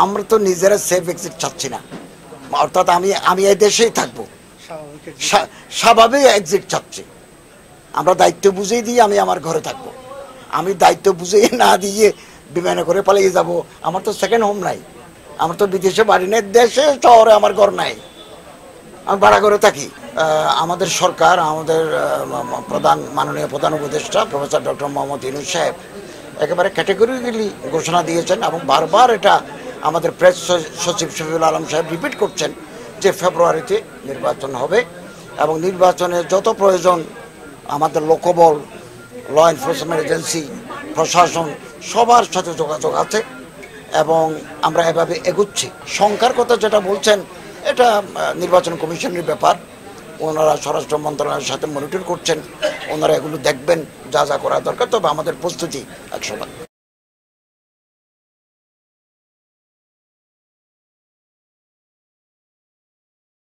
আমরা তো নিজেরা সেফ এক্সিট চাচ্ছি না, অর্থাৎ আমি এই দেশেই থাকবো, স্বাভাবিক এক্সিট চাচ্ছি। আমরা দায়িত্ব বুঝিয়ে দিয়ে আমি আমার ঘরে থাকবো। আমি দায়িত্ব বুঝিয়ে না দিয়ে বিমানে করে পালিয়ে যাব, আমার তো সেকেন্ড হোম নাই, আমার তো বিদেশে বাড়ি নেই, দেশে শহরে আমার ঘর নাই, আমি ভাড়া করে থাকি। আমাদের সরকার, আমাদের মাননীয় প্রধান উপদেষ্টা প্রফেসর ডক্টর মোহাম্মদ ইউনূস সাহেব একেবারে ক্যাটেগরিক্যালি ঘোষণা দিয়েছেন এবং বারবার এটা আমাদের প্রেস সচিব শফিউল আলম সাহেব রিপিট করছেন যে ফেব্রুয়ারিতে নির্বাচন হবে এবং নির্বাচনে যত প্রয়োজন আমাদের লোকবল, ল এনফোর্সমেন্ট এজেন্সি, প্রশাসন সবার সাথে যোগাযোগ আছে এবং আমরা এভাবে এগুচ্ছি। সংখ্যার কথা যেটা বলছেন এটা নির্বাচন কমিশনের ব্যাপার, ওনারা স্বরাষ্ট্র মন্ত্রণালয়ের সাথে মনিটর করছেন, ওনারা এগুলো দেখবেন, যা যা করা দরকার। তবে আমাদের প্রস্তুতি 100%।